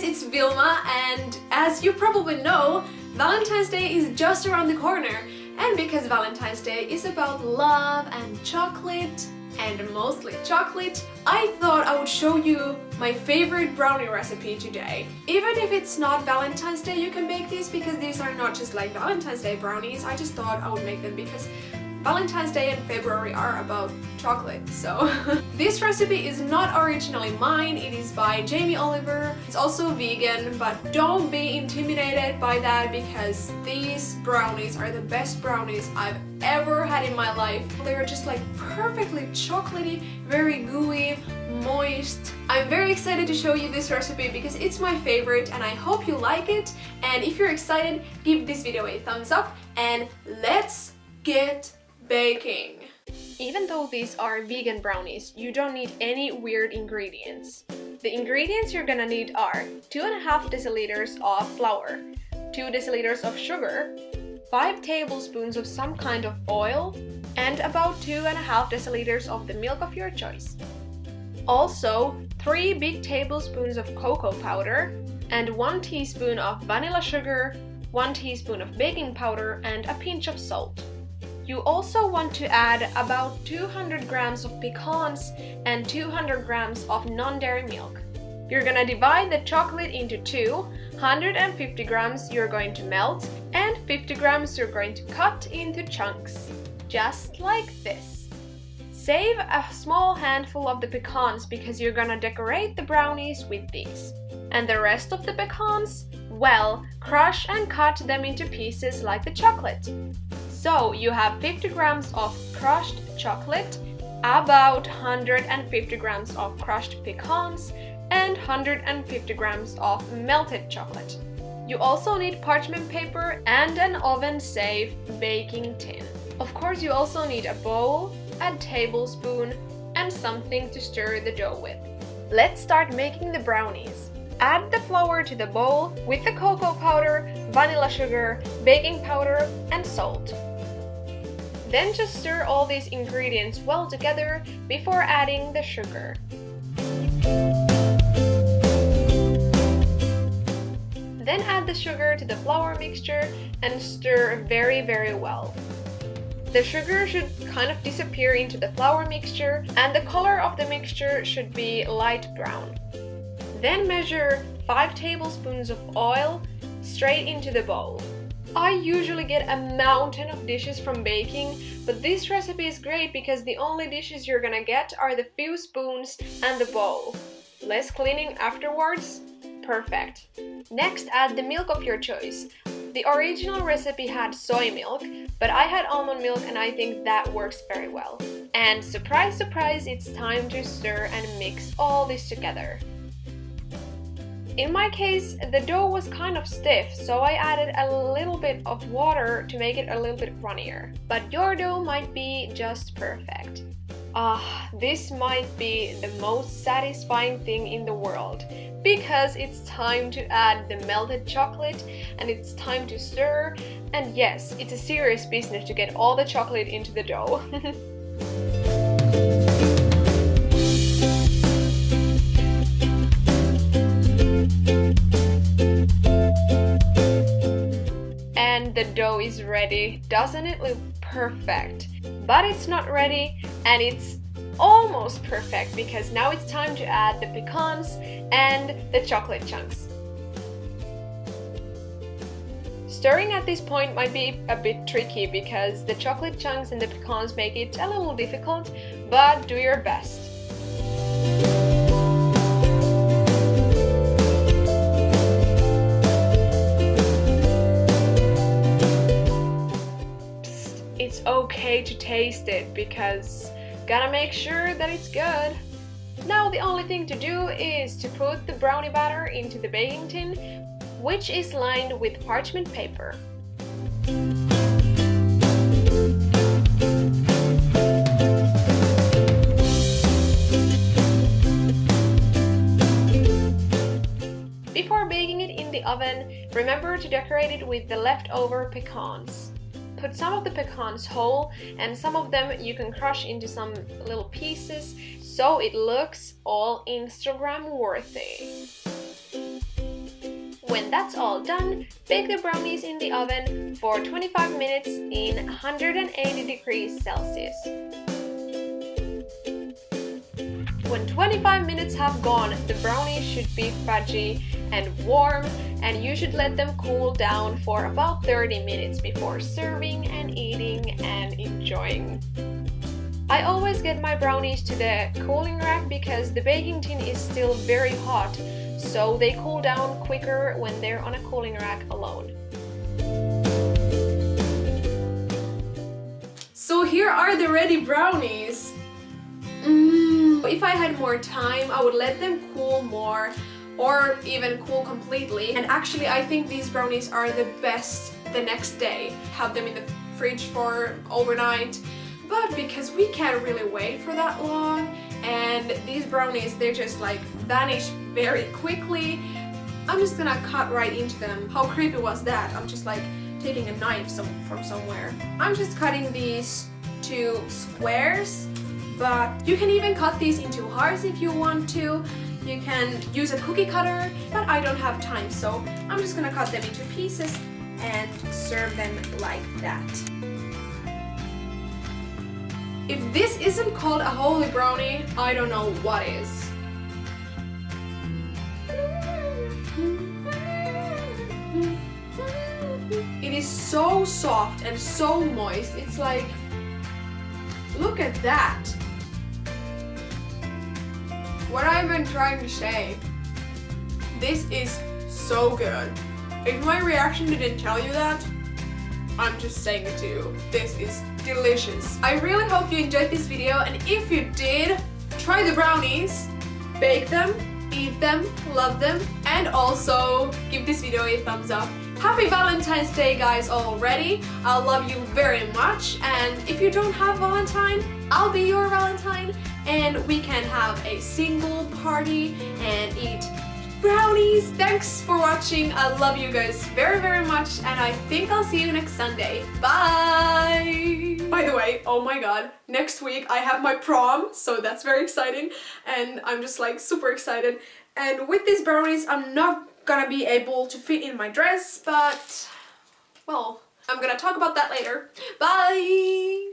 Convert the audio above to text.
it's Vilma, and as you probably know, Valentine's Day is just around the corner. And because Valentine's Day is about love and chocolate, and mostly chocolate, I thought I would show you my favorite brownie recipe today. Even if it's not Valentine's Day, you can make these because these are not just like Valentine's Day brownies. I just thought I would make them because Valentine's Day and February are about chocolate, so. This recipe is not originally mine, it is by Jamie Oliver. It's also vegan, but don't be intimidated by that because these brownies are the best brownies I've ever had in my life. They're just like perfectly chocolatey, very gooey, moist. I'm very excited to show you this recipe because it's my favorite and I hope you like it. And if you're excited, give this video a thumbs up and let's get baking. Even though these are vegan brownies, you don't need any weird ingredients. The ingredients you're gonna need are 2.5 deciliters of flour, 2 deciliters of sugar, 5 tablespoons of some kind of oil, and about 2.5 deciliters of the milk of your choice. Also, 3 big tablespoons of cocoa powder, and 1 teaspoon of vanilla sugar, 1 teaspoon of baking powder, and a pinch of salt. You also want to add about 200 grams of pecans and 200 grams of non-dairy milk. You're gonna divide the chocolate into two. 150 grams you're going to melt and 50 grams you're going to cut into chunks, just like this. Save a small handful of the pecans because you're gonna decorate the brownies with these. And the rest of the pecans, well, crush and cut them into pieces like the chocolate. So you have 50 grams of crushed chocolate, about 150 grams of crushed pecans, and 150 grams of melted chocolate. You also need parchment paper and an oven-safe baking tin. Of course, you also need a bowl, a tablespoon, and something to stir the dough with. Let's start making the brownies. Add the flour to the bowl with the cocoa powder, vanilla sugar, baking powder, and salt. Then just stir all these ingredients well together before adding the sugar. Then add the sugar to the flour mixture and stir very well. The sugar should kind of disappear into the flour mixture and the color of the mixture should be light brown. Then measure 5 tablespoons of oil straight into the bowl. I usually get a mountain of dishes from baking, but this recipe is great because the only dishes you're gonna get are the few spoons and the bowl. Less cleaning afterwards? Perfect. Next, add the milk of your choice. The original recipe had soy milk, but I had almond milk and I think that works very well. And surprise, surprise, it's time to stir and mix all this together. In my case, the dough was kind of stiff, so I added a little bit of water to make it a little bit runnier. But your dough might be just perfect. This might be the most satisfying thing in the world, because it's time to add the melted chocolate and it's time to stir, and yes, it's a serious business to get all the chocolate into the dough. The dough is ready. Doesn't it look perfect? But it's not ready and it's almost perfect because now it's time to add the pecans and the chocolate chunks. Stirring at this point might be a bit tricky because the chocolate chunks and the pecans make it a little difficult, but do your best. It's okay to taste it because gotta make sure that it's good. Now the only thing to do is to put the brownie batter into the baking tin, which is lined with parchment paper. Before baking it in the oven, remember to decorate it with the leftover pecans. Put some of the pecans whole and some of them you can crush into some little pieces so it looks all Instagram worthy. When that's all done, bake the brownies in the oven for 25 minutes in 180 degrees Celsius. When 25 minutes have gone, the brownies should be fudgy and warm, and you should let them cool down for about 30 minutes before serving and eating and enjoying. I always get my brownies to the cooling rack because the baking tin is still very hot, so they cool down quicker when they're on a cooling rack alone. So here are the ready brownies. If I had more time, I would let them cool more or even cool completely. And actually, I think these brownies are the best the next day. Have them in the fridge for overnight. But because we can't really wait for that long, and these brownies, they just like vanish very quickly, I'm just gonna cut right into them. How creepy was that? I'm just like taking a knife from somewhere. I'm just cutting these to squares, but you can even cut these into hearts if you want to. You can use a cookie cutter, but I don't have time, so I'm just gonna cut them into pieces and serve them like that. If this isn't called a holy brownie, I don't know what is. It is so soft and so moist. It's like, look at that. What I've been trying to say, this is so good. If my reaction didn't tell you that, I'm just saying it to you. This is delicious. I really hope you enjoyed this video, and if you did, try the brownies, bake them, eat them, love them, and also give this video a thumbs up. Happy Valentine's Day, guys, already. I love you very much, and if you don't have Valentine, I'll be your Valentine, and we can have a single party and eat brownies. Thanks for watching. I love you guys very, very much, and I think I'll see you next Sunday. Bye! By the way, oh my god, next week I have my prom, so that's very exciting, and I'm just like super excited. And with these brownies, I'm not gonna be able to fit in my dress, but well, I'm gonna talk about that later. Bye!